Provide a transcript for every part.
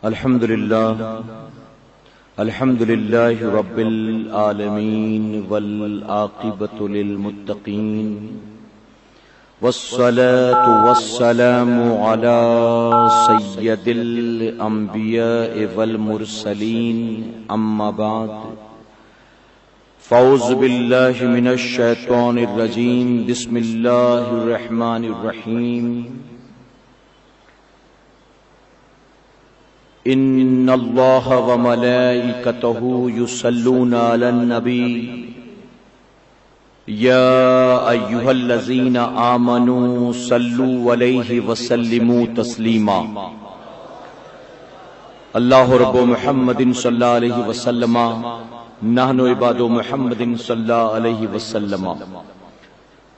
الحمد للہ رب العالمین والعاقبۃ للمتقین والصلاة والسلام علی سید الانبیاء والمرسلین اما بعد فاعوذ باللہ من الشیطان الرجیم بسم اللہ الرحمن الرحیم ان اللہ وملائکتہ یصلون علی النبی یا ایھا الذین آمنوا صلوا علیہ وسلموا تسلیما۔ اللہ رب محمد صلی اللہ علیہ وسلم نحن عباد محمد صلی اللہ علیہ وسلم۔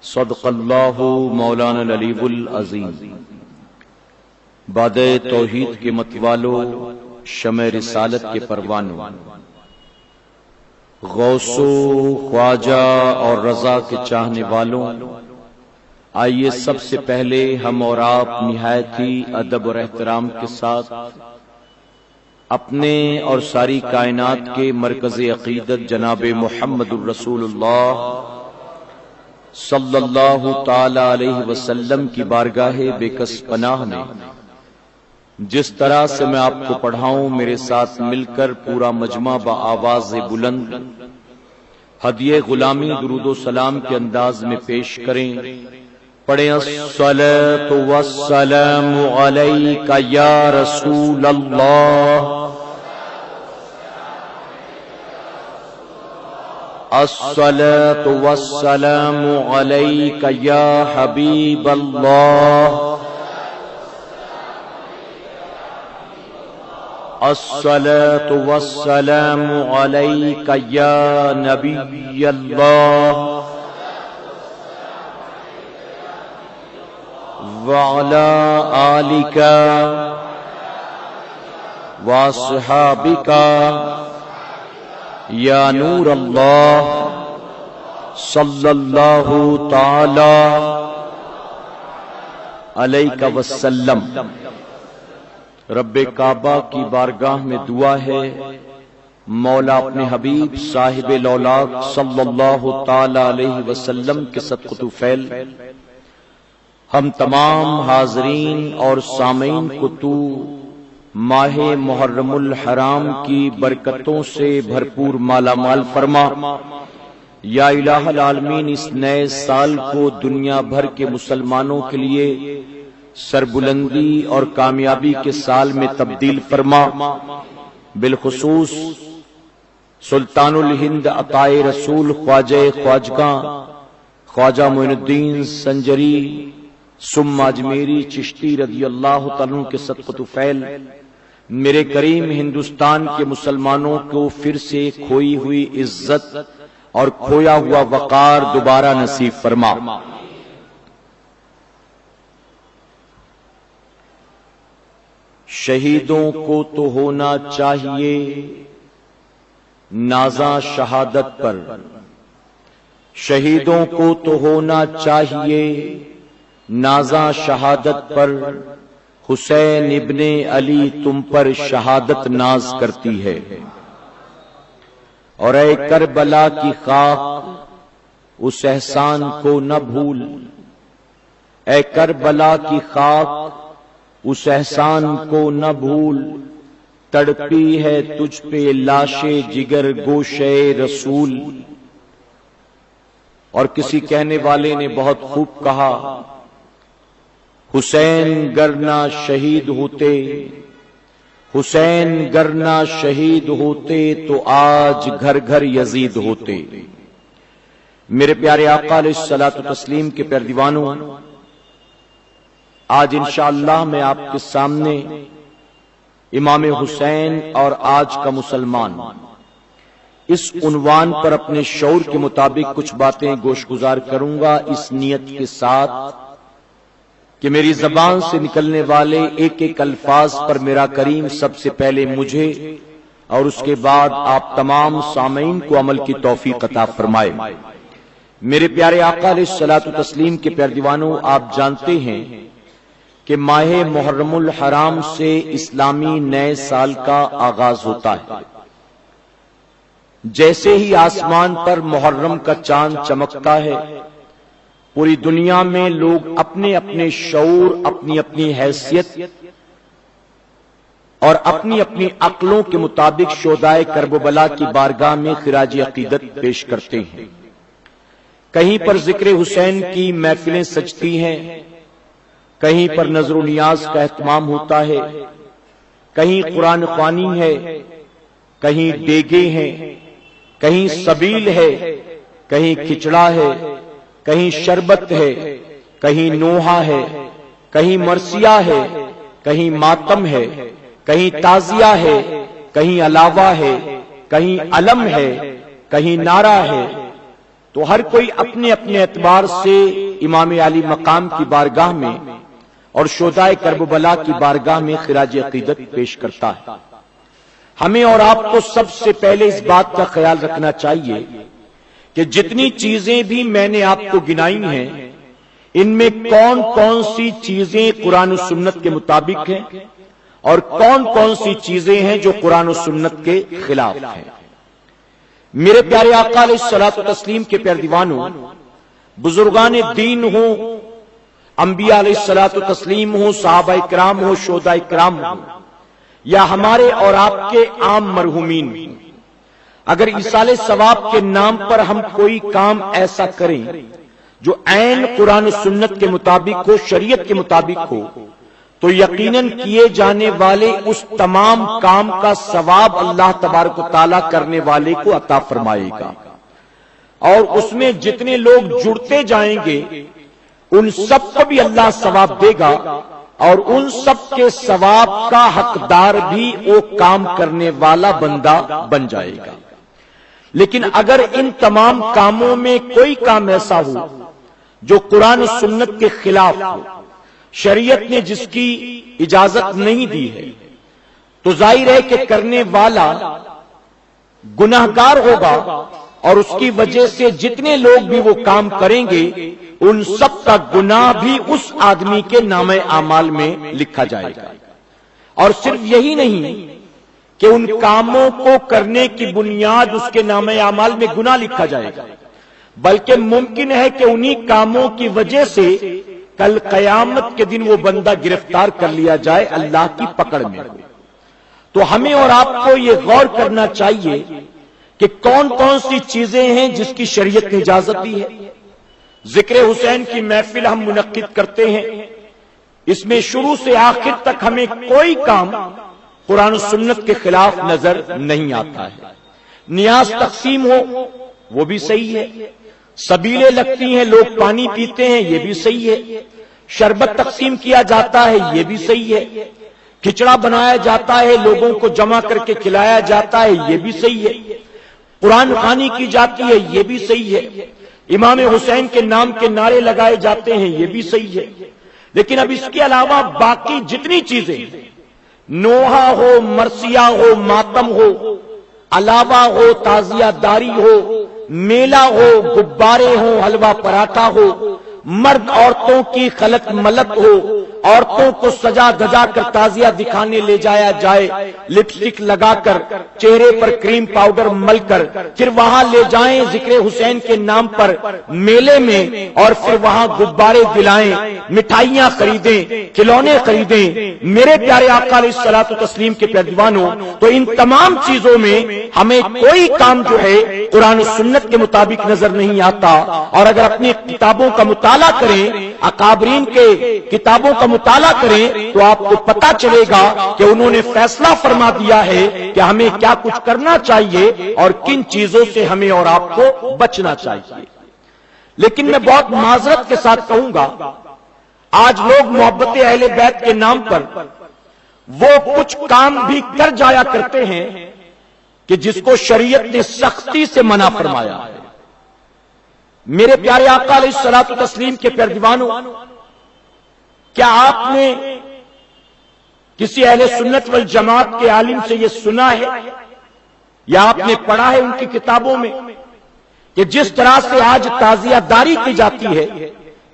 صدق اللہ مولانا العلی العظیم۔ باد توحید کے متوالو، شمع رسالت کے پروانوں، غوث و خواجہ اور رضا کے چاہنے والوں، آئیے سب سے پہلے ہم اور آپ نہایت ہی ادب اور احترام کے ساتھ اپنے اور ساری کائنات کے مرکز عقیدت جناب محمد الرسول اللہ صلی اللہ تعالی علیہ وسلم کی بارگاہ بے کس پناہ میں جس طرح سے میں آپ کو پڑھاؤں، میرے ساتھ مل کر پورا مجمع بآواز بلند ہدیہ غلامی درود و سلام کے انداز میں پیش کریں۔ پڑھیں الصلاۃ والسلام علیک یا رسول اللہ، الصلاۃ والسلام علیک یا حبیب اللہ، الصلاۃ والسلام علیک یا نبی اللہ، وعلی آلک واصحابک یا نور اللہ صلی اللہ تعالی علیہ وسلم۔ رب کعبہ کی بارگاہ میں دعا ہے، مولا اپنے حبیب صاحب لولاک صلی اللہ تعالی علیہ وسلم کے صدقۃ فعل ہم تمام حاضرین اور سامعین کو تو ماہ محرم الحرام کی برکتوں سے بھرپور مالا مال فرما۔ یا الہ العالمین، اس نئے سال کو دنیا بھر کے مسلمانوں کے لیے سربلندی اور کامیابی کے سال میں تبدیل فرما۔ بالخصوص سلطان الہند عطائے رسول خواجہ خواجگاں خواجہ معین الدین سنجری ثم اجمیری چشتی رضی اللہ تعالیٰ کے صدقۃ فعل میرے کریم ہندوستان کے مسلمانوں کو پھر سے کھوئی ہوئی عزت اور کھویا ہوا وقار دوبارہ نصیب فرما۔ شہیدوں کو تو ہونا چاہیے نازاں شہادت پر، شہیدوں کو تو ہونا چاہیے نازاں شہادت پر، حسین ابن علی تم پر شہادت ناز کرتی ہے۔ اور اے کربلا کی خاک اس احسان کو نہ بھول، اے کربلا کی خاک اس احسان کو نہ بھول، تڑپی ہے تجھ پہ لاش جگر گوشے رسول۔ اور کسی کہنے والے نے بہت خوب کہا، حسین گر نہ شہید ہوتے، حسین گر نہ شہید ہوتے تو آج گھر گھر یزید ہوتے۔ میرے پیارے آقا علیہ الصلوۃ والتسلیم کے پیارے دیوانوں، آج انشاءاللہ میں آپ کے سامنے امام حسین اور آج کا مسلمان اس عنوان پر اپنے شعور کے مطابق کچھ باتیں گوش گزار کروں گا، اس نیت کے ساتھ کہ میری زبان سے نکلنے والے ایک ایک الفاظ پر میرا کریم سب سے پہلے مجھے اور اس کے بعد آپ تمام سامعین کو عمل کی توفیق عطا فرمائے۔ میرے پیارے آقا علیہ الصلوۃ والتسلیم کے پیارے دیوانوں، آپ جانتے ہیں کہ ماہ محرم الحرام سے اسلامی نئے سال کا آغاز ہوتا ہے۔ جیسے ہی آسمان پر محرم کا چاند چمکتا ہے، پوری دنیا میں لوگ اپنے اپنے شعور، اپنی اپنی حیثیت اور اپنی اپنی عقلوں کے مطابق شہدائے کربلا کی بارگاہ میں خراج عقیدت پیش کرتے ہیں۔ کہیں پر ذکر حسین کی محفلیں سجتی ہیں، کہیں پر نظر و نیاز کا اہتمام ہوتا ہے، کہیں قرآن خوانی ہے، کہیں ڈیگے ہیں، کہیں سبیل ہے، کہیں کھچڑا ہے، کہیں شربت ہے، کہیں نوحہ ہے، کہیں مرثیہ ہے، کہیں ماتم ہے، کہیں تعزیہ ہے، کہیں علاوہ ہے، کہیں علم ہے، کہیں نعرہ ہے۔ تو ہر کوئی اپنے اپنے اعتبار سے امام علی مقام کی بارگاہ میں اور شہدائے کربلا کی بارگاہ میں خراج عقیدت پیش کرتا ہے۔ ہمیں اور آپ کو سب سے پہلے اس بات کا خیال رکھنا چاہیے کہ جتنی چیزیں بھی میں نے آپ کو گنائی ہیں، ان میں کون کون سی چیزیں قرآن و سنت کے مطابق ہیں اور کون کون سی چیزیں ہیں جو قرآن و سنت کے خلاف ہیں۔ میرے پیارے آقا علیہ الصلوۃ والتسلیم کے پیارے دیوانوں، بزرگان دین ہوں، انبیاء علیہ الصلوۃ والتسلیم ہوں، صحابہ کرام ہوں، شہداء کرام ہوں، یا ہمارے اور آپ کے عام مرحومین ہوں، اگر ایصال ثواب کے نام پر ہم کوئی کام ایسا کریں جو عین قرآن و سنت کے مطابق ہو، شریعت کے مطابق ہو، تو یقیناً کیے جانے والے اس تمام کام کا ثواب اللہ تبارک و تعالیٰ کرنے والے کو عطا فرمائے گا، اور اس میں جتنے لوگ جڑتے جائیں گے ان سب کو بھی اللہ ثواب دے گا، اور ان سب کے ثواب کا حقدار بھی وہ کام کرنے والا بندہ بن جائے گا۔ لیکن اگر ان تمام کاموں میں کوئی کام ایسا ہو جو قرآن و سنت کے خلاف ہو، شریعت نے جس کی اجازت نہیں دی ہے، تو ظاہر ہے کہ کرنے والا گناہگار ہوگا، اور اس کی وجہ سے جتنے لوگ بھی وہ کام کریں گے ان سب کا گناہ بھی اس آدمی کے نامہ اعمال میں لکھا جائے گا۔ اور صرف یہی نہیں کہ ان کاموں کو کرنے کی بنیاد اس کے نامہ اعمال میں گناہ لکھا جائے گا، بلکہ ممکن ہے کہ انہی کاموں کی وجہ سے کل قیامت کے دن وہ بندہ گرفتار کر لیا جائے، اللہ کی پکڑ میں ہو۔ تو ہمیں اور آپ کو یہ غور کرنا چاہیے کہ کون کون سی چیزیں ہیں جس کی شریعت نے اجازت دی ہے۔ ذکر حسین کی محفل ہم منعقد کرتے ہیں، اس میں شروع سے آخر تک ہمیں کوئی کام قرآن و سنت کے خلاف نظر نہیں آتا ہے۔ نیاز تقسیم ہو وہ بھی صحیح ہے، سبیلیں لگتی ہیں، لوگ پانی پیتے ہیں، یہ بھی صحیح ہے، شربت تقسیم کیا جاتا ہے، یہ بھی صحیح ہے، کھچڑا بنایا جاتا ہے، لوگوں کو جمع کر کے کھلایا جاتا ہے، یہ بھی صحیح ہے، قرآن خوانی کی جاتی ہے، یہ بھی صحیح ہے، امام حسین کے نام کے نعرے لگائے جاتے ہیں، یہ بھی صحیح ہے۔ لیکن اب اس کے علاوہ باقی جتنی چیزیں، نوحہ ہو، مرثیہ ہو، ماتم ہو، علاوہ ہو، تعزیہ داری ہو، میلہ ہو، غبارے ہو، حلوہ پراٹھا ہو، مرد عورتوں کی خلط ملط ہو، عورتوں کو سجا دجا کر تعزیہ دکھانے لے جایا جائے، لپسٹک لگا کر، چہرے پر کریم پاؤڈر مل کر، پھر وہاں لے جائیں ذکر حسین کے نام پر میلے میں، اور پھر وہاں غبارے دلائیں، مٹھائیاں خریدیں، کھلونے خریدیں۔ میرے پیارے آقا علیہ الصلوۃ والتسلیم کے پیارے دیوانوں، تو ان تمام چیزوں میں ہمیں کوئی کام جو ہے قرآن و سنت کے مطابق نظر نہیں آتا۔ اور اگر اپنی کتابوں کا مطالعہ کریں، اکابرین کے کتابوں کا مطالعہ کریں، تو آپ کو پتا چلے گا کہ انہوں نے فیصلہ فرما دیا ہے کہ ہمیں کیا کچھ کرنا چاہیے اور کن چیزوں سے ہمیں اور آپ کو بچنا چاہیے۔ لیکن میں بہت معذرت کے ساتھ کہوں گا، آج لوگ محبت اہل بیت کے نام پر وہ کچھ کام بھی کر جایا کرتے ہیں کہ جس کو شریعت نے سختی سے منع فرمایا ہے۔ میرے پیارے آقا علیہ الصلوۃ والتسلیم کے پیارے دیوانوں، کیا آپ نے کسی اہل سنت والجماعت کے عالم سے یہ سنا ہے یا آپ نے پڑھا ہے ان کی کتابوں میں کہ جس طرح سے آج تعزیہ داری کی جاتی ہے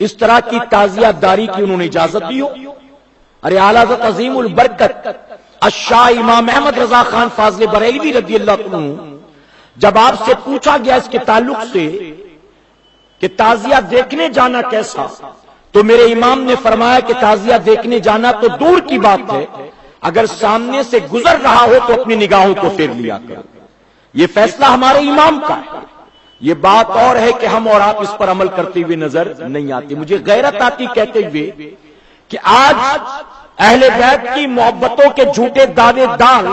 اس طرح کی تعزیہ داری کی انہوں نے اجازت دی ہو؟ ارے اعلیٰ حضرت عظیم البرکت الشاہ امام احمد رضا خان فاضل بریلوی رضی اللہ عنہ جب آپ سے پوچھا گیا اس کے تعلق سے کہ تعزیہ دیکھنے جانا کیسا، تو میرے امام نے فرمایا کہ تعزیہ دیکھنے جانا تو دور کی بات ہے، اگر سامنے سے گزر رہا ہو تو اپنی نگاہوں کو پھیر لیا کرو۔ یہ فیصلہ ہمارے امام کا ہے۔ یہ بات اور ہے کہ ہم اور آپ اس پر عمل کرتے ہوئے نظر نہیں آتے۔ مجھے غیرت آتی کہتے ہوئے کہ آج اہل بیت کی محبتوں کے جھوٹے دعوے دار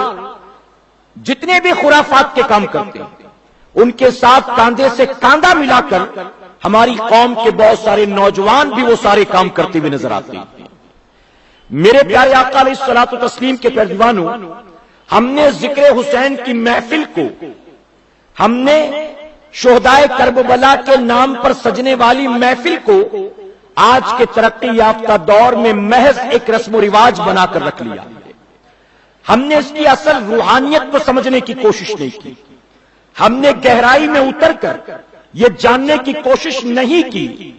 جتنے بھی خرافات کے کام کرتے ہیں، ان کے ساتھ کاندھے سے کاندھا ملا کر ہماری قوم کے بہت سارے نوجوان بھی وہ سارے کام کرتے ہوئے نظر آتے ہیں۔ میرے پیارے آقا علیہ الصلوۃ والتسلیم کے پیروانوں، ہم نے ذکر حسین کی محفل کو، ہم نے شہدائے کربلا کے نام پر سجنے والی محفل کو آج کے ترقی یافتہ دور میں محض ایک رسم و رواج بنا کر رکھ لیا۔ ہم نے اس کی اصل روحانیت کو سمجھنے کی کوشش نہیں کی، ہم نے گہرائی میں اتر کر یہ جاننے کی کوشش نہیں کی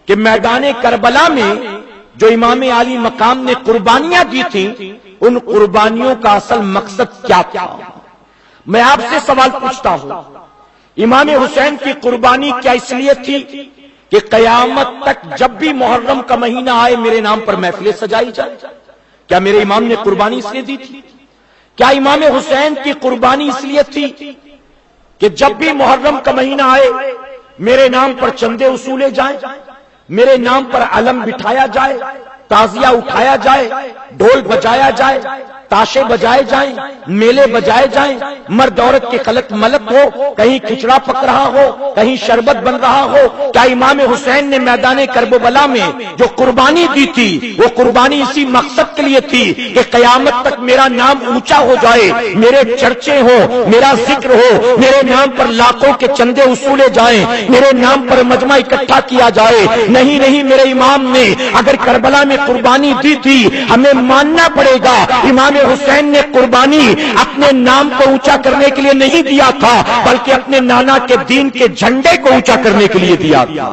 کہ میدان کربلا میں جو امام عالی مقام نے قربانیاں دی تھیں، ان قربانیوں کا اصل مقصد کیا تھا۔ میں آپ سے سوال پوچھتا ہوں، امام حسین کی قربانی کیا اس لیے تھی کہ قیامت تک جب بھی محرم کا مہینہ آئے میرے نام پر محفلیں سجائی جائے؟ کیا میرے امام نے قربانی اس لیے دی تھی؟ کیا امام حسین کی قربانی اس لیے تھی کہ جب بھی محرم کا مہینہ آئے میرے نام پر چندے وصولے جائیں، میرے نام پر علم بٹھایا جائے، تعزیہ اٹھایا جائے، ڈھول بجایا جائے، تاشے بجائے جائیں، میلے بجائے جائیں، مرد عورت کی خلط ملط ہو، کہیں کھچڑا پک رہا ہو، کہیں شربت بن رہا ہو؟ کیا امام حسین نے میدان کربلا میں جو قربانی دی تھی وہ قربانی اسی مقصد کے لیے تھی کہ قیامت تک میرا نام اونچا ہو جائے، میرے چرچے ہو، میرا ذکر ہو، میرے نام پر لاکھوں کے چندے وصولے جائیں، میرے نام پر مجمع اکٹھا کیا جائے؟ نہیں، میرے امام نے اگر کربلا میں قربانی دی تھی، ہمیں ماننا پڑے گا امام حسین نے قربانی اپنے نام کو اونچا کرنے کے لیے نہیں دیا تھا، بلکہ اپنے نانا کے دین کے جھنڈے کو اونچا کرنے کے لیے دیا تھا۔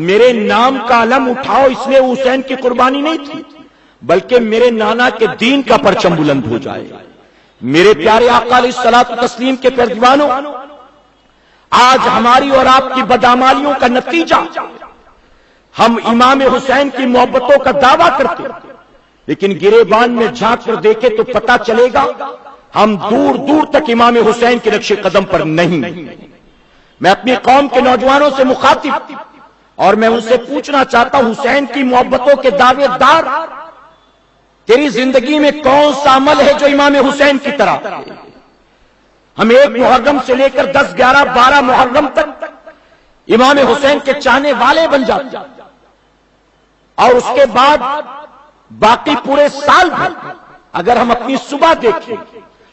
میرے نام کا علم اٹھاؤ اس لیے حسین کی قربانی نہیں تھی، بلکہ میرے نانا کے دین کا پرچم بلند ہو جائے۔ میرے پیارے آقا علیہ الصلوۃ والتسلیم کے پیروانوں، آج ہماری اور آپ کی بدعمالیوں کا نتیجہ ہم امام حسین کی محبتوں کا دعویٰ کرتے ہیں، لیکن گریبان میں جھانک کر دیکھے تو پتا چلے گا ہم دور دور تک امام حسین کے نقش قدم پر نہیں۔ میں اپنی قوم کے نوجوانوں سے مخاطب اور میں ان سے پوچھنا چاہتا ہوں، حسین کی محبتوں کے دعوے دار، تیری زندگی میں کون سا عمل ہے جو امام حسین کی طرح؟ ہم 1 محرم سے لے کر 10، 11، 12 محرم تک امام حسین کے چاہنے والے بن جاتے ہیں، اور اس کے بعد باقی پورے سال بھر اگر ہم اپنی صبح دیکھیں،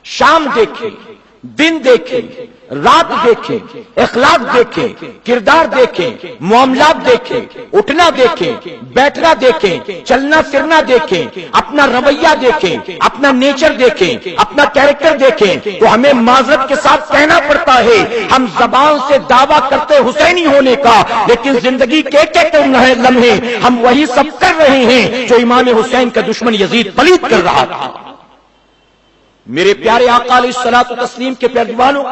شام دیکھیں، دن دیکھیں، رات دیکھیں، اخلاق دیکھیں، کردار دیکھیں، معاملات دیکھیں، اٹھنا دیکھیں، بیٹھنا دیکھیں، چلنا پھرنا دیکھیں، اپنا رویہ دیکھیں، اپنا نیچر دیکھیں، اپنا کیریکٹر دیکھیں، تو ہمیں معذرت کے ساتھ کہنا پڑتا ہے ہم زبان سے دعویٰ کرتے حسینی ہونے کا، لیکن زندگی کے ایک لمحے ہم وہی سب کر رہے ہیں جو امام حسین کا دشمن یزید پلید کر رہا تھا۔ میرے پیارے آقا علیہ الصلوۃ والتسلیم کے پیروانوں،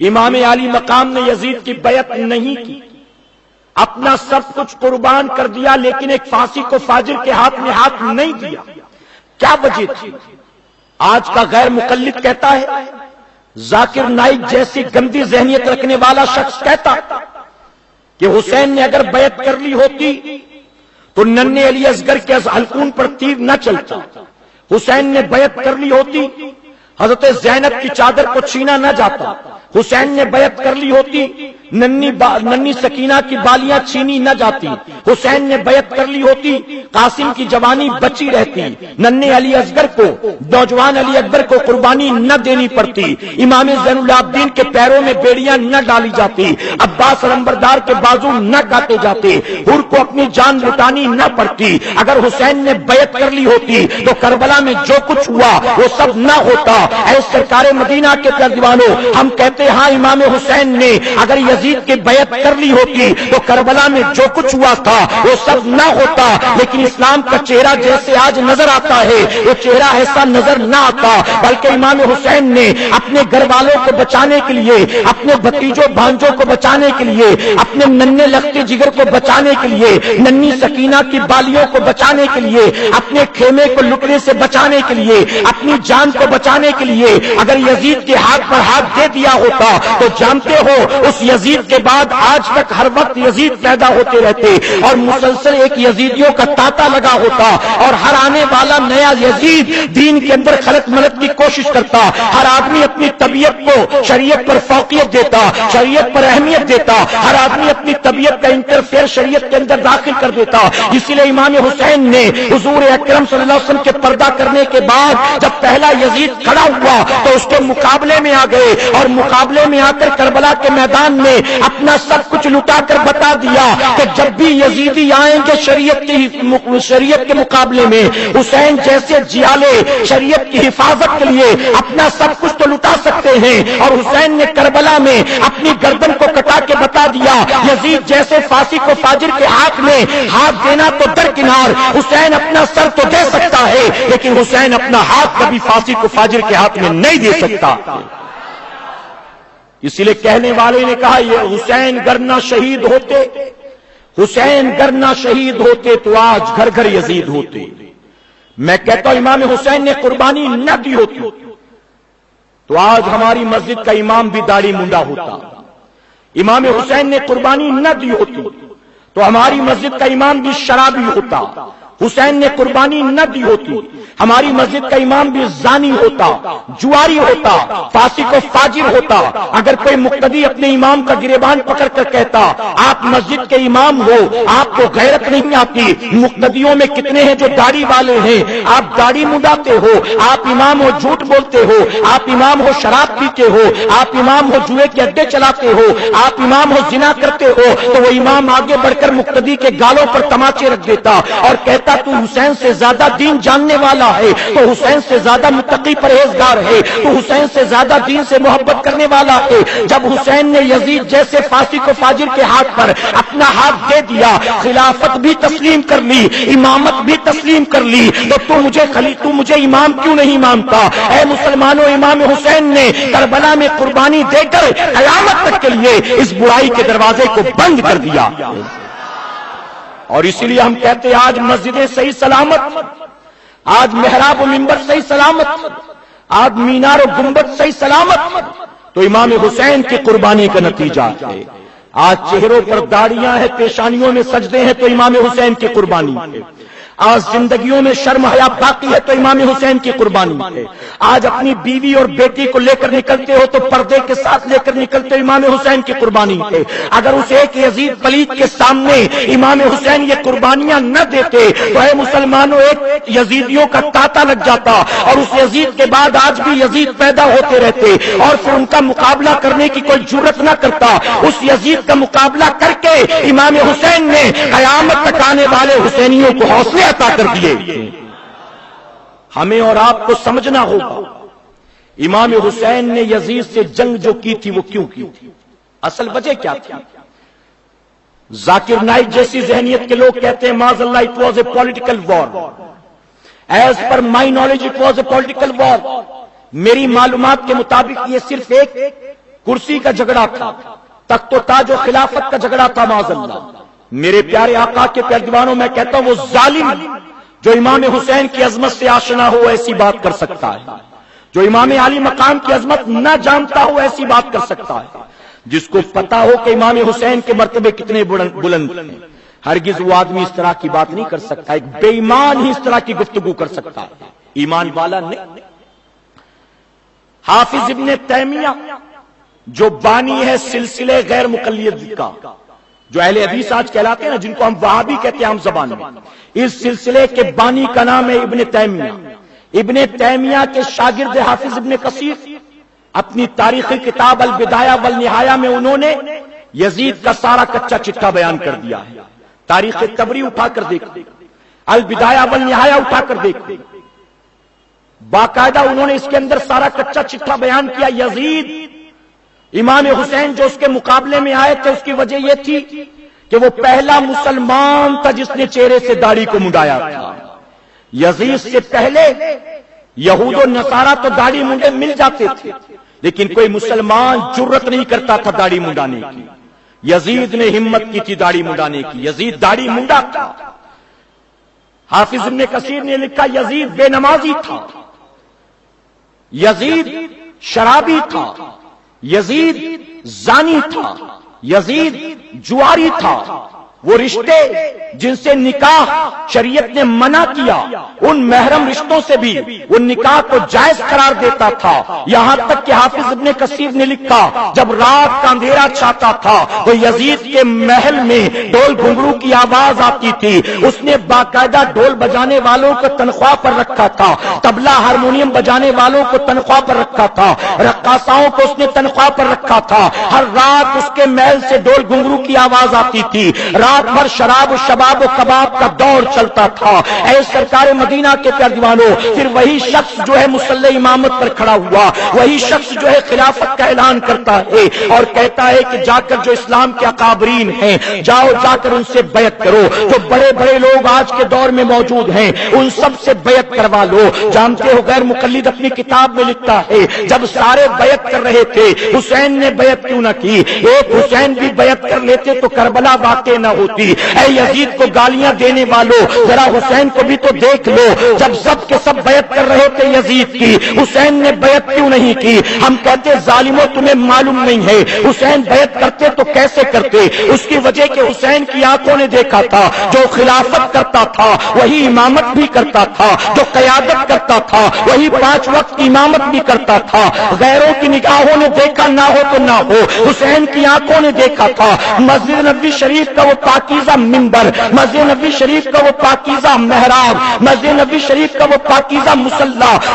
امام عالی مقام نے یزید کی بیعت نہیں کی، اپنا سب کچھ قربان کر دیا، لیکن ایک فاسق کو فاجر کے ہاتھ میں ہاتھ نہیں دیا۔ کیا وجہ تھی؟ آج کا غیر مقلد کہتا ہے، ذاکر نائک جیسی گندی ذہنیت رکھنے والا شخص کہتا کہ حسین نے اگر بیعت کر لی ہوتی تو ننھے علی اصغر کے حلقون پر تیر نہ چلتا، حسین نے بیعت کر لی ہوتی حضرت زینب کی چادر کو چھینا نہ جاتا، حسین نے بیعت کر لی ہوتی ننھی سکینہ کی بالیاں چھینی نہ جاتی، حسین نے بیعت کر لی ہوتی قاسم کی جوانی بچی رہتی، ننھے علی اصغر کو، نوجوان علی اکبر کو قربانی نہ دینی پڑتی، امام زین العابدین کے پیروں میں بیڑیاں نہ ڈالی جاتی، عباس علمبردار کے بازو نہ کاٹے جاتے، حور کو اپنی جان لٹانی نہ پڑتی۔ اگر حسین نے بیعت کر لی ہوتی تو کربلا میں جو کچھ ہوا وہ سب نہ ہوتا۔ اے سرکار مدینہ کے پیروانوں، ہم کہتے ہاں امام حسین نے اگر یزید کی بیعت کر لی ہوتی تو کربلا میں جو کچھ ہوا تھا وہ سب نہ ہوتا، لیکن اسلام کا چہرہ جیسے آج نظر آتا ہے وہ چہرہ ایسا نظر نہ آتا، بلکہ امام حسین نے اپنے گھر والوں کو بچانے کے لیے، اپنے بھتیجوں بھانجوں کو بچانے کے لیے، اپنے ننھے لختے جگر کو بچانے کے لیے، ننھی سکینہ کی بالیوں کو بچانے کے لیے، اپنے خیمے کو لٹنے سے بچانے کے لیے، اپنی جان کو بچانے کے لیے اگر یزید کے ہاتھ پر ہاتھ دے دیا ہوتا تو جانتے ہو اس یزید کے بعد آج تک ہر وقت یزید پیدا ہوتے رہتے اور مسلسل ایک یزیدیوں کا تاتا لگا ہوتا، اور ہر آنے والا نیا یزید دین کے اندر خلط ملط کی کوشش کرتا، ہر آدمی اپنی طبیعت کو شریعت پر فوقیت دیتا، شریعت پر اہمیت دیتا، ہر آدمی اپنی طبیعت کا انٹرفیئر شریعت کے اندر داخل کر دیتا۔ اسی لیے امام حسین نے حضور اکرم صلی اللہ علیہ وسلم کے پردہ کرنے کے بعد جب پہلا یزید کھڑا ہوا تو اس کے مقابلے میں آ گئے، اور مقابلے میں آ کر کربلا کے میدان میں اپنا سب کچھ لٹا کر بتا دیا کہ جب بھی یزیدی آئیں گے شریعت کے مقابلے میں حسین جیسے جیالے شریعت کی حفاظت کے لیے اپنا سب کچھ تو لٹا سکتے ہیں، اور حسین نے کربلا میں اپنی گردن کو کٹا کے بتا دیا یزید جیسے فاسق و فاجر کے ہاتھ میں ہاتھ دینا تو درکنار، حسین اپنا سر تو دے سکتا ہے لیکن حسین اپنا ہاتھ کبھی فاسق و فاجر کے ہاتھ میں نہیں دے سکتا۔ اسی لیے کہنے والے نے کہا یہ حسین گر نہ شہید ہوتے، حسین گر نہ شہید ہوتے تو آج گھر گھر یزید ہوتے۔ میں کہتا ہوں امام حسین نے قربانی نہ دی ہوتی تو آج ہماری مسجد کا امام بھی داڑھی منڈا ہوتا، امام حسین نے قربانی نہ دی ہوتی تو ہماری مسجد کا امام بھی شرابی ہوتا، حسین نے قربانی نہ دی ہوتی ہماری مسجد کا امام بھی زانی ہوتا، جواری ہوتا، فاسق و فاجر ہوتا۔ اگر کوئی مقتدی اپنے امام کا گریبان پکڑ کر کہتا آپ مسجد کے امام ہو، آپ کو غیرت نہیں آتی، مقتدیوں میں کتنے ہیں جو داڑھی والے ہیں، آپ داڑھی منڈاتے ہو، آپ امام ہو جھوٹ بولتے ہو، آپ امام ہو شراب پیتے ہو، آپ امام ہو جوئے کے اڈے چلاتے ہو، آپ امام ہو زنا کرتے ہو، تو وہ امام آگے بڑھ کر مقتدی کے گالوں پر تماچے رکھ دیتا اور کہتا تو حسین سے زیادہ دین جاننے والا ہے، تو حسین سے زیادہ متقی پرہیزگار ہے، تو حسین سے زیادہ دین سے محبت کرنے والا ہے۔ جب حسین نے یزید جیسے فاسق و فاجر کے ہاتھ پر اپنا ہاتھ دے دیا، خلافت بھی تسلیم کر لی، امامت بھی تسلیم کر لی، تو مجھے امام کیوں نہیں مانتا؟ اے مسلمانوں، امام حسین نے کربلا میں قربانی دے کر قیامت تک کے لیے اس برائی کے دروازے کو بند کر دیا۔ اور اسی لیے ہم کہتے ہیں آج مسجدیں صحیح سلامت، آج محراب و منبر صحیح سلامت، آج مینار و گنبد صحیح سلامت، تو امام حسین کی قربانی کا نتیجہ ہے۔ آج چہروں پر داڑیاں ہیں، پیشانیوں میں سجدے ہیں، تو امام حسین کی قربانی ہے۔ آج زندگیوں میں شرم حیا باقی ہے تو امام حسین کی قربانی ہے۔ آج اپنی بیوی اور بیٹی کو لے کر نکلتے ہو تو پردے کے ساتھ لے کر نکلتے ہو، امام حسین کی قربانی ہے۔ اگر اس ایک یزید پلیت کے سامنے امام حسین یہ قربانیاں نہ دیتے تو اے مسلمانوں ایک یزیدیوں کا تاتا لگ جاتا، اور اس یزید کے بعد آج بھی یزید پیدا ہوتے رہتے اور پھر ان کا مقابلہ کرنے کی کوئی جرت نہ کرتا۔ اس یزید کا مقابلہ کر کے امام حسین نے قیامت تک آنے والے حسینیوں کو حوصلے عطا کر دیے۔ ہمیں اور آپ کو سمجھنا ہوگا امام حسین نے یزید سے جنگ جو کی تھی وہ کیوں کی تھی، اصل وجہ کیا تھی؟ ذاکر نائک جیسی ذہنیت کے لوگ کہتے ہیں معاذ اللہ it was a political war, as per my knowledge it was a political war. میری معلومات کے مطابق یہ صرف ایک کرسی کا جھگڑا تھا، تخت و تاج و خلافت کا جھگڑا تھا معاذ اللہ۔ میرے پیارے آقا کے پیارے دیوانوں، میں کہتا ہوں وہ ظالم جو امام حسین کی عظمت سے آشنا ہو ایسی بات کر سکتا ہے، جو امام علی مقام کی عظمت نہ جانتا ہو ایسی بات کر سکتا ہے، جس کو پتا ہو کہ امام حسین کے مرتبے کتنے بلند ہیں، ہرگز وہ آدمی اس طرح کی بات نہیں کر سکتا۔ ایک بے ایمان ہی اس طرح کی گفتگو کر سکتا ہے، ایمان والا نہیں۔ حافظ ابن تیمیہ جو بانی ہے سلسلے غیر مقلد کا، جو اہل حدیث آج کہلاتے ہیں نا، جن کو ہم وہابی کہتے ہیں عام زبان میں، اس سلسلے کے بانی کا نام ہے ابن تیمیہ۔ ابن تیمیہ کے شاگرد حافظ ابن کثیر اپنی تاریخی کتاب البدایہ والنہایہ میں انہوں نے یزید کا سارا کچا چٹا بیان کر دیا ہے۔ تاریخ طبری اٹھا کر دیکھو، البدایہ والنہایہ اٹھا کر دیکھو، باقاعدہ انہوں نے اس کے اندر سارا کچا چٹا بیان کیا۔ یزید امام حسین جو اس کے مقابلے میں آئے تھے اس کی وجہ یہ تھی کہ وہ پہلا مسلمان تھا جس نے چہرے سے داڑھی کو منڈایا تھا۔ یزید سے پہلے یہود و نصارہ تو داڑھی منڈے مل جاتے تھے، لیکن کوئی مسلمان جرت نہیں کرتا تھا داڑھی منڈانے کی۔ یزید نے ہمت کی تھی داڑھی منڈانے کی، یزید داڑھی منڈا تھا۔ حافظ ابن کثیر نے لکھا یزید بے نمازی تھا، یزید شرابی تھا، یزید زانی تھا، یزید جواری تھا۔ وہ رشتے جن سے نکاح شریعت نے منع کیا ان محرم رشتوں سے بھی وہ نکاح کو جائز قرار دیتا تھا، یہاں تک کہ حافظ ابن کثیر نے لکھا جب رات کا اندھیرا چھاتا تھا تو یزید کے محل میں ڈول گھنگرو کی آواز آتی تھی، اس نے باقاعدہ ڈول بجانے والوں کو تنخواہ پر رکھا تھا، طبلہ ہارمونیم بجانے والوں کو تنخواہ پر رکھا تھا، رقاصاؤں کو اس نے تنخواہ پر رکھا تھا۔ ہر رات اس کے محل سے ڈول گھنگرو کی آواز آتی تھی، رات بھر شراب و شباب و کباب کا دور چلتا تھا۔ اے سرکار مدینہ کے پیارے دیوانوں، پھر وہی شخص جو ہے مصلی امامت پر کھڑا ہوا، وہی شخص جو ہے خلافت کا اعلان کرتا ہے اور کہتا ہے کہ جا کر جو اسلام کے اکابرین ہیں جاؤ جا کر ان سے بیعت کرو، جو بڑے بڑے لوگ آج کے دور میں موجود ہیں ان سب سے بیعت کروا لو۔ جانتے ہو غیر مقلد اپنی کتاب میں لکھتا ہے جب سارے بیعت کر رہے تھے حسین نے بیعت کیوں نہ کی، ایک حسین بھی بیعت کر لیتے تو کربلا واقع نہ ہوتی۔ اے یزید کو گالیاں دینے والوں ذرا حسین کو بھی تو دیکھ لو، جب سب کے سب بیعت کر رہے تھے یزید کی حسین نے بیعت کیوں نہیں کی؟ ہم کہتے ظالموں تمہیں معلوم نہیں ہے حسین بیعت کرتے تو کیسے کرتے؟ اس کی وجہ کہ حسین کی آنکھوں نے دیکھا تھا جو خلافت کرتا تھا وہی امامت بھی کرتا تھا، جو قیادت کرتا تھا وہی 5 وقت کی امامت بھی کرتا تھا۔ غیروں کی نگاہوں نے دیکھا نہ ہو تو نہ ہو، حسین کی آنکھوں نے دیکھا تھا مسجد نبوی شریف کا وہ پاکیزہ منبر، مسجد نبوی شریف کا وہ پاکیزہ محراب، مسجد نبوی شریف کا وہ پاکیزہ مصلی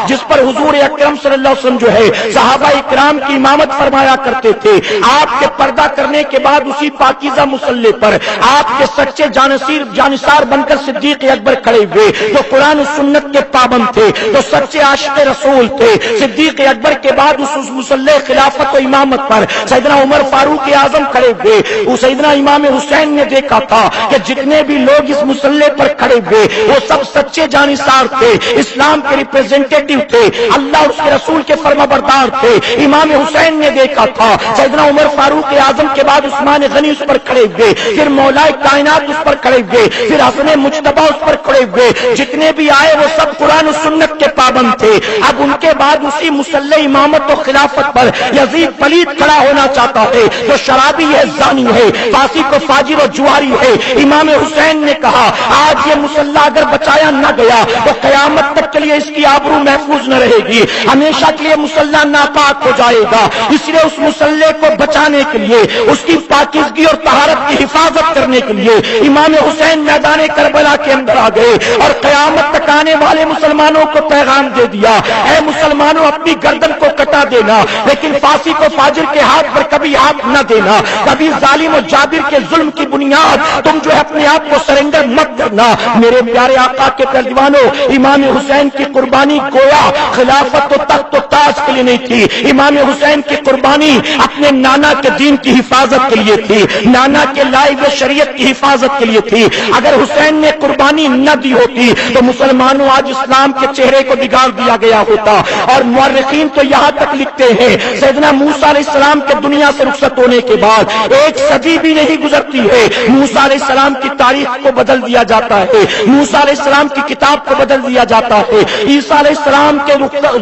جس پر حضور اکرم صلی اللہ علیہ وسلم جو ہے صحابہ اکرام کی امامت فرمایا کرتے تھے۔ آپ کے پردہ کرنے کے بعد اسی پاکیزہ مصلی پر آپ کے سچے جانصار بن کر صدیق اکبر کھڑے ہوئے جو قرآن و سنت کے پابند تھے، جو سچے عاشق رسول تھے۔ صدیق اکبر کے بعد اس مصلی خلافت و امامت پر سیدنا عمر فاروق اعظم کھڑے ہوئے۔ سیدنا امام حسین نے دیکھا تھا کہ جتنے بھی لوگ اس مصلی پر کھڑے ہوئے وہ سب سچے جانصار تھے، اسلام کے ریپریزنٹیٹو تھے، اللہ اور اس کے رسول کے فرما بردار تھے۔ امام حسین نے دیکھا تھا سیدنا عمر فاروق اعظم کے بعد عثمان غنی اس پر کھڑے ہوئے، پھر مولا کائنات اس پر کھڑے ہوئے، پھر حسن مجتبی اس پر کھڑے ہوئے۔ جتنے بھی آئے وہ سب قرآن و سنت کے پابند تھے۔ اب ان کے بعد اسی مصلی امامت و خلافت پر یزید پلید کھڑا ہونا چاہتا ہے جو شرابی ہے، زانی ہے، فاسق و فاجر و جواری ہے۔ امام حسین نے کہا آج یہ مصلی اگر بچایا نہ گیا تو قیامت تک کے لیے اس کی آبرو محفوظ نہ رہے گی، ہمیشہ کے لیے مصلی ناپاک ہو جائے گا۔ اس لیے اس مصلی کو بچانے کے لیے، اس کی پاکیزگی اور طہارت کی حفاظت کرنے کے لیے امام حسین میدان کربلا کے اندر آ گئے اور قیامت تک آنے والے مسلمانوں کو پیغام دے دیا، اے مسلمانوں اپنی گردن کو کٹا دینا لیکن فاسق و فاجر کے ہاتھ پر کبھی ہاتھ نہ دینا، کبھی ظالم و جابر کے ظلم کی بنیاد تم جو ہے اپنے آپ کو سرنڈر مت کرنا۔ میرے پیارے آقا کے پہلوانوں، امام حسین کی قربانی گویا خلافت و تخت و تاج کے لیے نہیں تھی، امام حسین کی قربانی اپنے نانا کے دین کی حفاظت کے لیے تھی، نانا کے لائے ہوئے شریعت کی حفاظت کے لیے تھی۔ اگر حسین نے قربانی نہ دی ہوتی تو مسلمانوں آج اسلام کے چہرے کو بگاڑ دیا گیا ہوتا۔ اور مورخین تو یہاں تک لکھتے ہیں سیدنا موسیٰ علیہ السلام کے دنیا سے رخصت ہونے کے بعد 1 صدی بھی نہیں گزرتی ہے موسیٰ علیہ السلام کی تاریخ کو بدل دیا جاتا ہے، موسیٰ علیہ السلام کی کتاب کو بدل دیا جاتا ہے۔ عیسیٰ علیہ السلام کے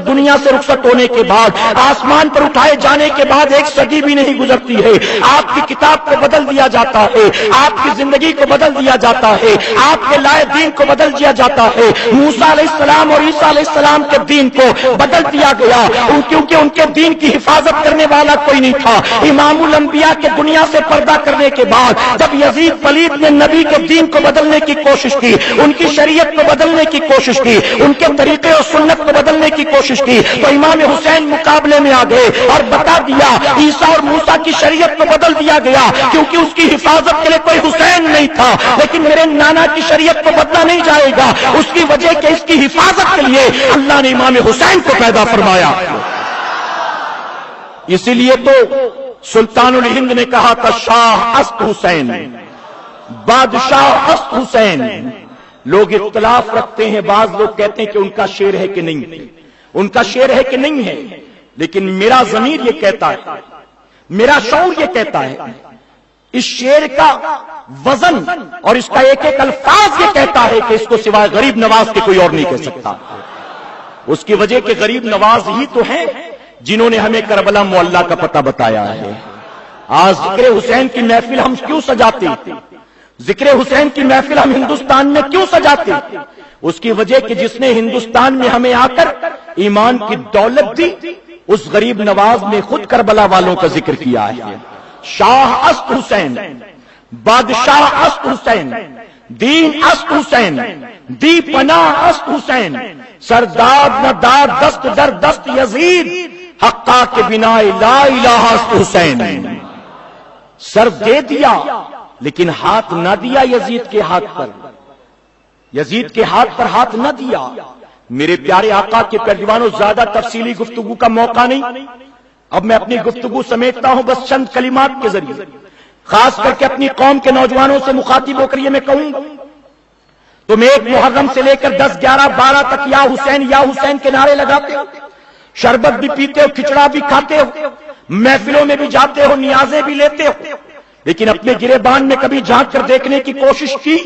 دنیا سے رخصت ہونے کے بعد آسمان پر اٹھائے جانے کے بعد 1 صدی بھی نہیں گزرتی ہے، آپ کی کتاب کو بدل دیا جاتا ہے، آپ کی زندگی کو بدل دیا جاتا ہے، آپ کے لائے دین کو بدل دیا جاتا ہے۔ موسیٰ علیہ السلام اور عیسیٰ علیہ السلام کے دین کو بدل دیا گیا کیونکہ ان کے دین کی حفاظت کرنے والا کوئی نہیں تھا۔ امام الانبیاء کے دنیا سے پردہ کرنے کے بعد جب یزید پلید نے نبی کے دین کو بدلنے کی کوشش کی، ان کی شریعت کو بدلنے کی کوشش کی، ان کے طریقے اور سنت کو بدلنے کی کوشش کی تو امام حسین مقابلے میں آ گئے اور بتا دیا عیسیٰ اور موسیٰ کی شریعت کو بدل دیا گیا کیونکہ اس کی حفاظت کے لیے کوئی حسین نہیں تھا، لیکن میرے نانا کی شریعت کو بدلا نہیں جائے گا، اس کی وجہ کہ اس کی حفاظت کے لیے اللہ نے امام حسین کو پیدا فرمایا۔ اسی لیے تو سلطان الہند نے کہا تھا شاہ است حسین، بادشاہ است حسین۔ لوگ اختلاف رکھتے ہیں، بعض لوگ کہتے ہیں کہ ان کا شعر ہے کہ نہیں، ان کا شعر ہے کہ نہیں ہے، لیکن میرا ضمیر یہ کہتا ہے، میرا شعور یہ کہتا ہے، اس شعر کا وزن اور اس کا ایک ایک الفاظ یہ کہتا ہے کہ اس کو سوائے غریب نواز کے کوئی اور نہیں کہہ سکتا۔ اس کی وجہ کہ غریب نواز ہی تو ہیں جنہوں نے ہمیں کربلا معلیٰ کا پتہ بتایا ہے۔ آج ذکر حسین کی محفل ہم کیوں سجاتے، ذکر حسین کی محفل ہم ہندوستان میں کیوں سجاتے؟ اس کی وجہ کہ جس نے ہندوستان میں ہمیں آ کر ایمان کی دولت دی، اس غریب نواز نے خود کربلا والوں کا ذکر کیا ہے۔ شاہ است حسین، بادشاہ است حسین، دین است حسین، دی پناہ است حسین، سرداد نہ داد دست در دست یزید، حقا کے بنا لا الہ است حسین۔ سر دے دیا لیکن ہاتھ نہ دیا یزید کے ہاتھ پر، یزید کے ہاتھ پر ہاتھ نہ دیا۔ میرے پیارے آقا کے پہلوانوں، زیادہ تفصیلی گفتگو کا موقع نہیں، اب میں اپنی گفتگو سمیٹتا ہوں بس چند کلمات کے ذریعے، خاص کر کے اپنی قوم کے نوجوانوں سے مخاطب ہو کر یہ میں کہوں گا، تم 1 محرم سے لے کر 10، 11، 12 تک یا حسین کے نعرے لگاتے ہو، شربت بھی پیتے ہو، کھچڑا بھی کھاتے ہو، محفلوں میں بھی جاتے ہو، نیازیں بھی لیتے ہو، لیکن اپنے گریبان میں کبھی جھانک کر دیکھنے کی کوشش کی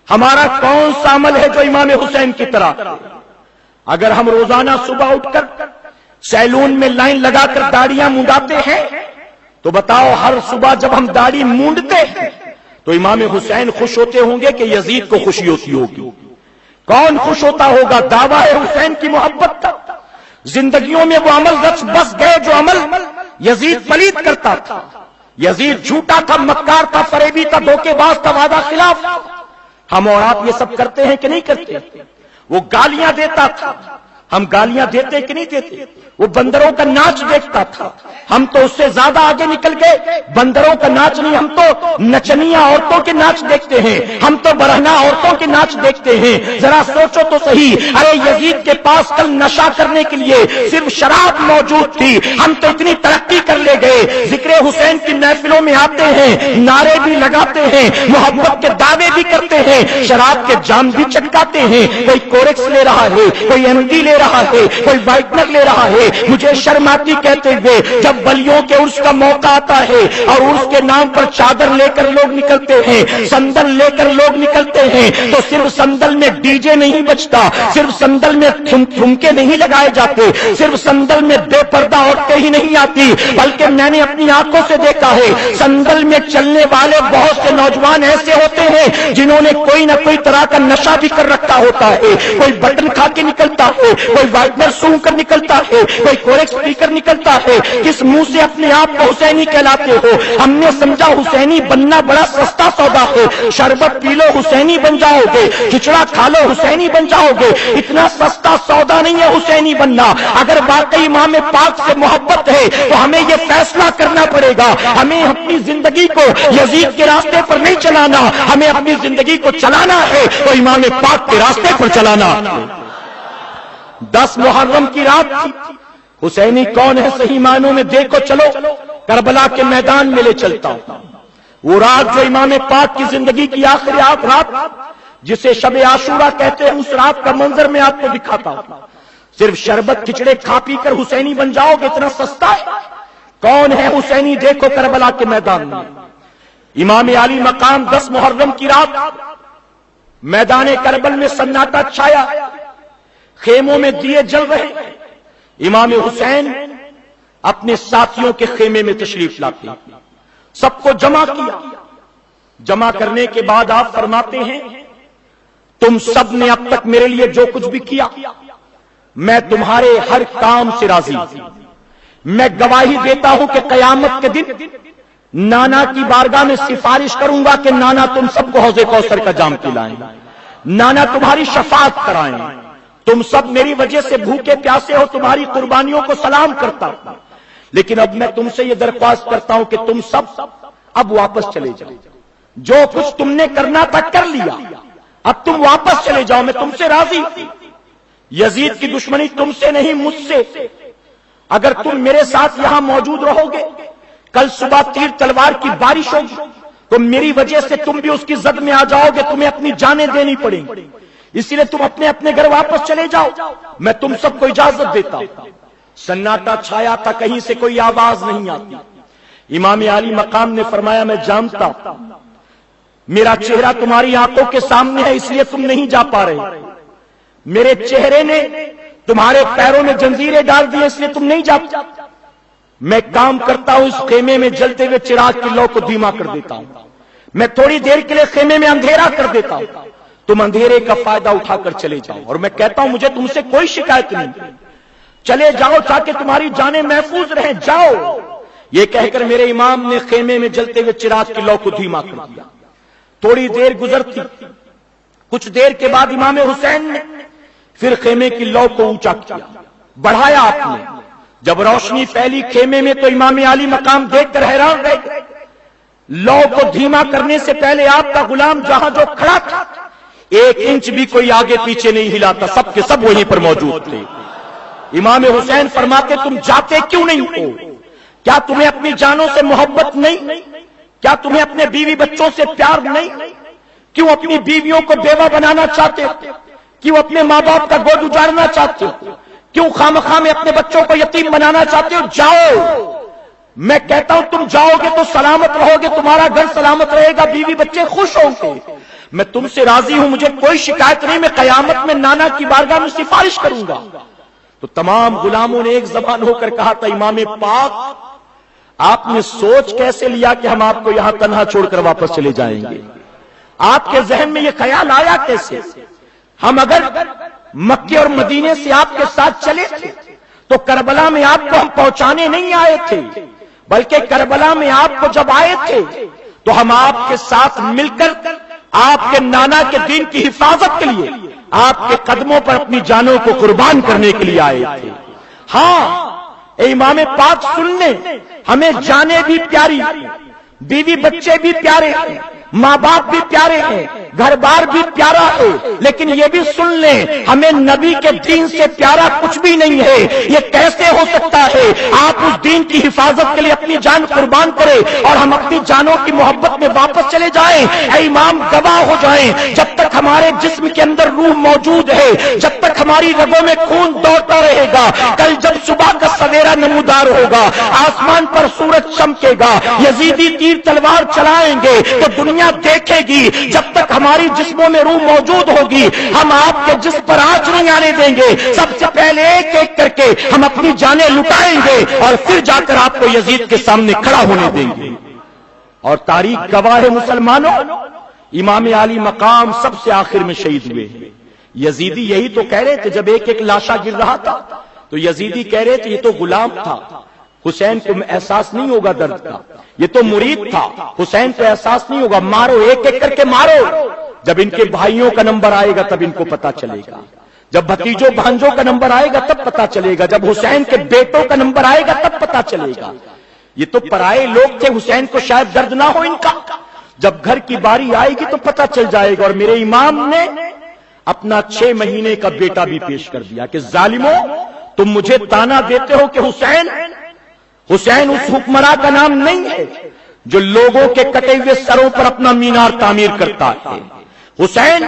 ہمارا کون سا عمل ہے جو امام حسین کی طرح؟ اگر ہم روزانہ صبح اٹھ کر سیلون میں لائن لگا کر داڑیاں منڈاتے ہیں تو بتاؤ ہر صبح جب ہم داڑھی مونڈتے ہیں تو امام حسین خوش ہوتے ہوں گے کہ یزید کو خوشی ہوتی ہوگی؟ کون خوش ہوتا ہوگا؟ دعویٰ حسین کی محبت تھا، زندگیوں میں وہ عمل رچ بس گئے جو عمل یزید پلید کرتا تھا۔ یزید جھوٹا تھا، مکار تھا، فریبی تھا، دھوکے باز تھا، وعدہ خلاف تھا۔ ہم اور آپ یہ سب کرتے ہیں کہ نہیں کرتے؟ وہ گالیاں دیتا تھا، ہم گالیاں دیتے کہ نہیں دیتے؟ وہ بندروں کا ناچ دیکھتا تھا، ہم تو اس سے زیادہ آگے نکل گئے، بندروں کا ناچ نہیں، ہم تو نچنیاں عورتوں کے ناچ دیکھتے ہیں، ہم تو برہنہ عورتوں کے ناچ دیکھتے ہیں۔ ذرا سوچو تو صحیح، ارے یزید کے پاس کل نشہ کرنے کے لیے صرف شراب موجود تھی، ہم تو اتنی ترقی کر لے گئے، ذکر حسین کی محفلوں میں آتے ہیں، نعرے بھی لگاتے ہیں، محبت کے دعوے بھی کرتے ہیں، شراب کے جام بھی چٹکاتے ہیں، کوئی کورکس لے رہا ہے، کوئی ایم ڈی لے رہا ہے، کوئی وائٹنر لے رہا ہے۔ مجھے شرم آتی کہتے ہوئے جب بلیوں کے عرس کا موقع آتا ہے اور عرس کے نام پر چادر لے کر لوگ نکلتے ہیں، سندل لے کر لوگ نکلتے ہیں، تو صرف سندل میں ڈی جے نہیں بجتا، صرف سندل میں ٹھمکے نہیں لگائے جاتے، صرف سندل میں بے پردہ عورتیں ہی نہیں آتی، بلکہ میں نے اپنی آنکھوں سے دیکھا ہے سندل میں چلنے والے بہت سے نوجوان ایسے ہوتے ہیں جنہوں نے کوئی نہ کوئی طرح کا نشہ بھی کر رکھا ہوتا ہے، کوئی بٹن کھا کے نکلتا ہے، کوئی وائٹنر سونگ کر نکلتا ہے، کوئی کورکس پی کر نکلتا ہے۔ کس منہ سے اپنے آپ کو حسینی کہلاتے ہو؟ ہم نے سمجھا حسینی بننا بڑا سستا سودا ہے، شربت پی لو حسینی بن جاؤ گے، کھچڑا کھا لو حسینی بن جاؤ گے، اتنا سستا سودا نہیں ہے حسینی بننا۔ اگر واقعی امام پاک سے محبت ہے تو ہمیں یہ فیصلہ کرنا پڑے گا، ہمیں اپنی زندگی کو یزید کے راستے پر نہیں چلانا، ہمیں اپنی زندگی کو چلانا ہے تو امام پاک کے راستے پر چلانا۔ 10 محرم کی رات تھی، حسینی کون ہے صحیح معنوں میں دیکھو، چلو کربلا کے میدان میں لے چلتا ہوں۔ وہ رات جو امام پاک کی زندگی کی آخری رات جسے شب عاشورہ کہتے ہیں، اس رات کا منظر میں آپ کو دکھاتا ہوں۔ صرف شربت کھچڑے کھا پی کر حسینی بن جاؤ گے، اتنا سستا ہے؟ کون ہے حسینی دیکھو کربلا کے میدان میں۔ امام علی مقام 10 محرم کی رات میدان کربل میں سناٹا چھایا، خیموں میں دیے جل رہے، امام حسین اپنے ساتھیوں کے خیمے میں تشریف لاتے، سب کو جمع کیا، جمع کرنے کے بعد آپ فرماتے ہیں تم سب نے اب تک میرے لیے جو کچھ بھی کیا میں تمہارے ہر کام سے راضی ہوں، میں گواہی دیتا ہوں کہ قیامت کے دن نانا کی بارگاہ میں سفارش کروں گا کہ نانا تم سب کو حوض کوثر کا جام پلائیں، نانا تمہاری شفاعت کرائیں، تم سب میری وجہ سے بھوکے پیاسے ہو، تمہاری قربانیوں کو سلام کرتا ہوں، لیکن اب میں تم سے یہ درخواست کرتا ہوں کہ تم سب اب واپس چلے جاؤ، جو کچھ تم نے کرنا تھا کر لیا، اب تم واپس چلے جاؤ، میں تم سے راضی ہوں، یزید کی دشمنی تم سے نہیں مجھ سے، اگر تم میرے ساتھ یہاں موجود رہو گے، کل صبح تیر تلوار کی بارش ہوگی تو میری وجہ سے تم بھی اس کی زد میں آ جاؤ گے، تمہیں اپنی جانیں دینی پڑیں گی، اسی لیے تم اپنے اپنے گھر واپس چلے جاؤ، میں تم سب کو اجازت دیتا ہوں۔ سناٹا چھایا تھا، کہیں سے کوئی آواز نہیں آتی۔ امام عالی مقام نے فرمایا میں جانتا میرا چہرہ تمہاری آنکھوں کے سامنے ہے، اس لیے تم نہیں جا پا رہے، میرے چہرے نے تمہارے پیروں میں جنزیریں ڈال دی اس لیے تم نہیں جا پا۔ میں کام کرتا ہوں، اس خیمے میں جلتے ہوئے چراغ کی لو کو دھیما کر دیتا ہوں، میں تھوڑی دیر کے لیے خیمے میں اندھیرا کر دیتا ہوں، تم اندھیرے کا فائدہ اٹھا کر چلے جاؤ، اور میں کہتا ہوں مجھے تم سے کوئی شکایت نہیں، چلے جاؤ تاکہ تمہاری جانیں محفوظ رہیں، جاؤ۔ یہ کہہ کر میرے امام نے خیمے میں جلتے ہوئے چراغ کی لو کو دھیما کر دیا۔ تھوڑی دیر گزرتی، کچھ دیر کے بعد امام حسین نے پھر خیمے کی لو کو اونچا کیا، بڑھایا آپ نے۔ جب روشنی پھیلی خیمے میں تو امام عالی مقام دیکھ کر حیران رہ گئے۔ لو کو دھیما کرنے سے پہلے آپ کا غلام جہاں جو کھڑا تھا 1 انچ بھی کوئی آگے پیچھے نہیں ہلاتا، سب کے سب وہیں پر موجود تھے۔ امام حسین فرماتے تم جاتے کیوں نہیں ہو؟ کیا تمہیں اپنی جانوں سے محبت نہیں؟ کیا تمہیں اپنے بیوی بچوں سے پیار نہیں؟ کیوں اپنی بیویوں کو بیوہ بنانا چاہتے ہو؟ کیوں اپنے ماں باپ کا گود اجاڑنا چاہتے ہو؟ کیوں خامخواہ میں اپنے بچوں کو یتیم بنانا چاہتے ہو؟ جاؤ، میں کہتا ہوں تم جاؤ گے تو سلامت رہو گے، تمہارا گھر سلامت رہے گا، بیوی بچے خوش ہوں گے، میں تم سے راضی ہوں، مجھے کوئی شکایت نہیں، میں قیامت میں نانا کی بارگاہ میں سفارش کروں گا۔ تو تمام غلاموں نے ایک زبان ہو کر کہا تھا امام پاک آپ نے سوچ کیسے لیا کہ ہم آپ کو یہاں تنہا چھوڑ کر واپس چلے جائیں گے؟ آپ کے ذہن میں یہ خیال آیا کیسے؟ ہم اگر مکے اور مدینے سے آپ کے ساتھ چلے تھے تو کربلا میں آپ کو ہم پہنچانے نہیں آئے تھے، بلکہ کربلا میں آپ کو جب آئے تھے تو ہم آپ کے ساتھ مل کر آپ کے نانا کے دین کی حفاظت کے لیے آپ کے قدموں پر اپنی جانوں کو قربان کرنے کے لیے آئے تھے۔ ہاں اے امام پاک سن لیں، ہمیں جانیں بھی پیاری، بیوی بچے بھی پیارے ہیں، ماں باپ بھی پیارے ہیں، گھر بار بھی پیارا ہے، لیکن یہ بھی سن لیں ہمیں نبی کے دین سے پیارا کچھ بھی نہیں ہے۔ یہ کیسے ہو سکتا ہے آپ اس دین کی حفاظت کے لیے اپنی جان قربان کریں اور ہم اپنی جانوں کی محبت میں واپس چلے جائیں؟ اے امام گواہ ہو جائیں، جب تک ہمارے جسم کے اندر روح موجود ہے، جب تک ہماری رگوں میں خون دوڑتا رہے گا، کل جب صبح کا سویرا نمودار ہوگا، آسمان پر سورج چمکے گا، یزیدی تیر تلوار چلائیں گے تو دنیا دیکھے گی، جب تک ہماری جسموں میں روح موجود ہوگی ہم آپ کے جسم پر آنچ نہیں آنے دیں گے، سب سے پہلے ایک ایک کر کے ہم اپنی جانیں لٹائیں گے اور پھر جا کر آپ کو یزید کے سامنے کھڑا ہونے دیں گے۔ اور تاریخ گواہ ہے مسلمانوں، امام عالی مقام سب سے آخر میں شہید ہوئے ہیں۔ یزیدی یہی تو کہہ رہے تھے جب ایک ایک لاشا گر رہا تھا تو یزیدی کہہ رہے تھے یہ تو غلام تھا، حسین کو احساس نہیں ہوگا درد کا، یہ تو مرید تھا، حسین کو احساس نہیں ہوگا، مارو ایک ایک کر کے مارو، جب ان کے بھائیوں کا نمبر آئے گا تب ان کو پتا چلے گا، جب بھتیجوں بھانجوں کا نمبر آئے گا تب پتا چلے گا، جب حسین کے بیٹوں کا نمبر آئے گا تب پتا چلے گا۔ یہ تو پرائے لوگ تھے، حسین کو شاید درد نہ ہو ان کا، جب گھر کی باری آئے گی تو پتا چل جائے گا۔ اور میرے امام نے اپنا 6 مہینے کا بیٹا بھی پیش کر دیا کہ ظالموں تم مجھے تانا دیتے ہو کہ حسین اس حکمراں کا نام نہیں ہے جو لوگوں کے کٹے ہوئے سروں پر اپنا مینار تعمیر کرتا ہے، حسین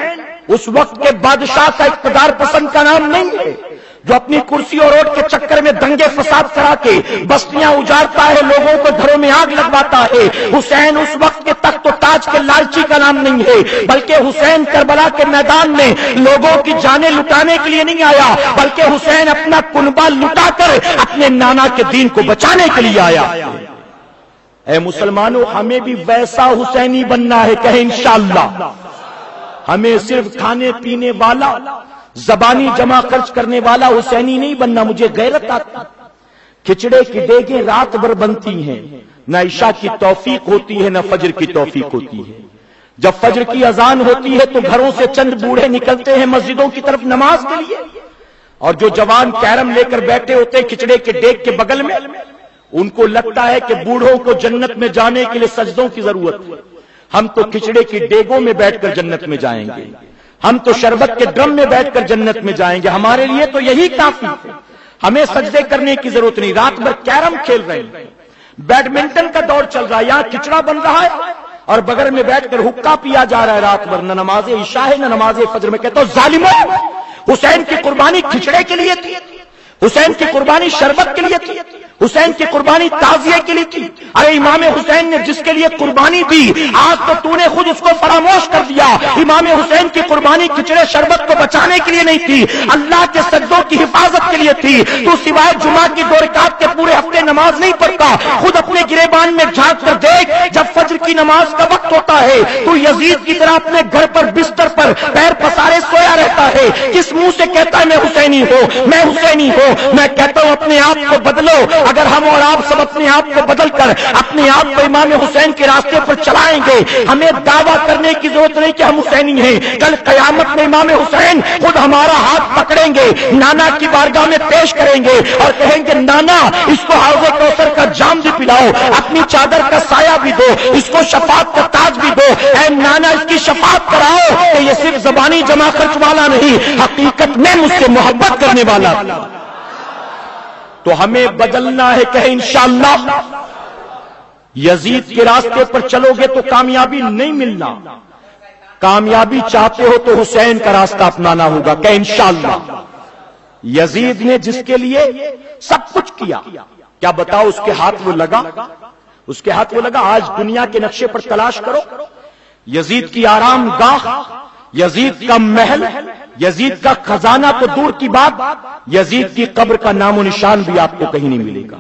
اس وقت کے بادشاہ کا اقتدار پسند کا نام نہیں ہے جو اپنی کرسی اور ووٹ کے چکر میں دنگے فساد کرا کے بستیاں اجاڑتا ہے، لوگوں کو گھروں میں آگ لگواتا ہے۔ حسین اس وقت کے تخت و تاج کے لالچی کا نام نہیں ہے، بلکہ حسین کربلا کے میدان میں لوگوں کی جانیں لٹانے کے لیے نہیں آیا، بلکہ حسین اپنا کنبہ لٹا کر اپنے نانا کے دین کو بچانے کے لیے آیا۔ اے مسلمانوں ہمیں بھی ویسا حسینی بننا ہے، کہیں انشاءاللہ۔ ہمیں صرف کھانے پینے والا زبانی جمع خرچ کرنے والا حسینی نہیں بننا، مجھے غیرت آتی۔ کھچڑے کی دیگیں رات بھر بنتی ہیں، نہ عشاء کی توفیق ہوتی ہے نہ فجر کی توفیق ہوتی ہے۔ جب فجر کی اذان ہوتی ہے تو گھروں سے چند بوڑھے نکلتے ہیں مسجدوں کی طرف نماز کے لیے، اور جو جوان کیرم لے کر بیٹھے ہوتے ہیں کھچڑے کے دیگ کے بغل میں، ان کو لگتا ہے کہ بوڑھوں کو جنت میں جانے کے لیے سجدوں کی ضرورت ہے، ہم تو کھچڑے کی دیگوں میں بیٹھ کر جنت میں جائیں گے، ہم تو شربت کے ڈرم میں بیٹھ کر جنت میں جائیں گے، ہمارے لیے تو یہی کافی ہے۔ ہمیں سجدے کرنے کی ضرورت نہیں، رات بھر کیرم کھیل رہے ہیں، بیڈمنٹن کا دور چل رہا ہے، یہاں کچڑا بن رہا ہے اور بغل میں بیٹھ کر حقہ پیا جا رہا ہے رات بھر، نہ نماز عشاء ہے نہ نماز فجر میں۔ کہتا ہوں ظالموں، حسین کی قربانی کھچڑے کے لیے تھی، حسین کی قربانی شربت کے لیے تھی، حسین کی قربانی تعزیے کے لیے تھی۔ ارے امام حسین نے جس کے لیے قربانی دی، آج تو نے خود اس کو فراموش کر دیا۔ امام حسین کی قربانی کھچڑے شربت کو بچانے کے لیے نہیں تھی، اللہ کے سجدوں کی حفاظت کے لیے تھی۔ تو سوائے جمعہ کی 2 رکعت کے پورے ہفتے نماز نہیں پڑھتا، خود اپنے گریبان میں جھانک کر دیکھ، جب فجر کی نماز کا وقت ہوتا ہے تو یزید کی طرح اپنے گھر پر بستر پر پیر پسارے سویا رہتا ہے۔ کس منہ سے کہتا ہے میں حسینی ہوں، میں حسینی ہوں؟ میں کہتا ہوں اپنے آپ کو بدلو۔ اگر ہم اور آپ سب اپنے آپ کو بدل کر اپنے آپ کو امام حسین کے راستے پر چلائیں گے، ہمیں دعویٰ کرنے کی ضرورت نہیں کہ ہم حسینی ہیں۔ کل قیامت میں امام حسین خود ہمارا ہاتھ پکڑیں گے، نانا کی بارگاہ میں پیش کریں گے اور کہیں گے نانا اس کو حوض کوثر کا جام بھی پلاؤ، اپنی چادر کا سایہ بھی دو، اس کو شفاعت کا تاج بھی دو، اے نانا اس کی شفاعت کراؤ کہ یہ صرف زبانی جمع خرچ والا نہیں، حقیقت میں مجھ سے محبت کرنے والا۔ تو ہمیں بدلنا ہے کہ انشاءاللہ یزید کے راستے پر چلو گے تو کامیابی نہیں ملنا، کامیابی چاہتے ہو تو حسین کا راستہ اپنانا ہوگا کہ انشاءاللہ۔ یزید نے جس کے لیے سب کچھ کیا، کیا بتاؤ اس کے ہاتھ وہ لگا؟ اس کے ہاتھ وہ لگا؟ آج دنیا کے نقشے پر تلاش کرو، یزید کی آرام گاہ، یزید کا محل، یزید کا خزانہ تو دور کی بات، یزید کی قبر کا نام و نشان بھی آپ کو کہیں نہیں ملے گا۔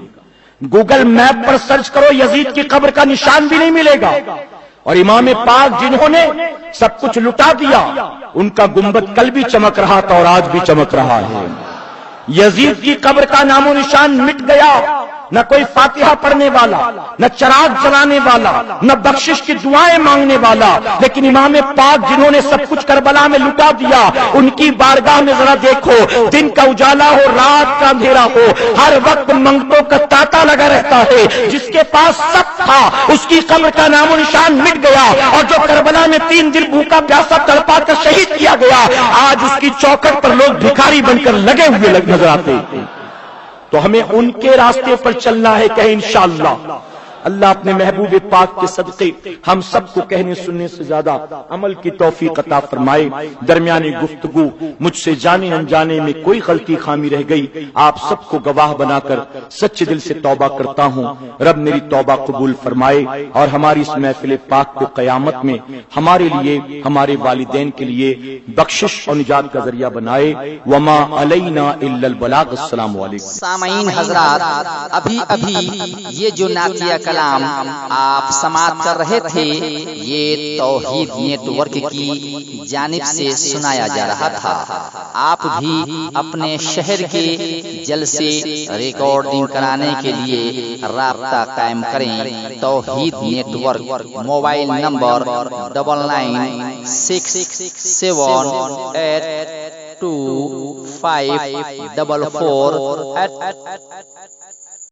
گوگل میپ پر سرچ کرو، یزید کی قبر کا نشان بھی نہیں ملے گا۔ اور امام پاک جنہوں نے سب کچھ لٹا دیا، ان کا گنبد کل بھی چمک رہا تھا اور آج بھی چمک رہا ہے۔ یزید کی قبر کا نام و نشان مٹ گیا، نہ کوئی فاتحہ پڑھنے والا، نہ چراغ جلانے والا، نہ بخشش کی دعائیں مانگنے والا، لیکن امام پاک جنہوں نے سب کچھ کربلا میں لٹا دیا، ان کی بارگاہ میں ذرا دیکھو، دن کا اجالا ہو رات کا اندھیرا ہو، ہر وقت منگتوں کا تاتا لگا رہتا ہے۔ جس کے پاس سب تھا اس کی قبر کا نام و نشان مٹ گیا، اور جو کربلا میں 3 دن بھوکا پیاسا تڑپا کر شہید کیا گیا، آج اس کی چوکھٹ پر لوگ بھکاری بن کر لگے ہوئے نظر آتے ہیں۔ تو ہمیں ان کے راستے پر چلنا ہے کہ انشاءاللہ اللہ اپنے محبوب پاک کے صدقے ہم سب کو کہنے سننے سے زیادہ عمل کی توفیق عطا فرمائے۔ درمیانی گفتگو مجھ سے جانے انجانے میں کوئی غلطی خامی رہ گئی، آپ سب کو گواہ بنا کر سچے دل سے توبہ کرتا ہوں۔ رب میری توبہ قبول فرمائے اور ہماری اس محفل پاک کو قیامت میں ہمارے لیے، ہمارے والدین کے لیے بخشش اور نجات کا ذریعہ بنائے۔ وما علینا الا البلاغ۔ السلام علیکم۔ سامعین حضرات، ابھی یہ جو نعتیہ کلام آپ سماعت کر رہے تھے، یہ توحید نیٹ ورک کی جانب سے سنایا جا رہا تھا۔ آپ بھی اپنے شہر کے جلسے ریکارڈنگ کرانے کے لیے رابطہ قائم کریں۔ توحید نیٹ ورک، موبائل نمبر 9967825448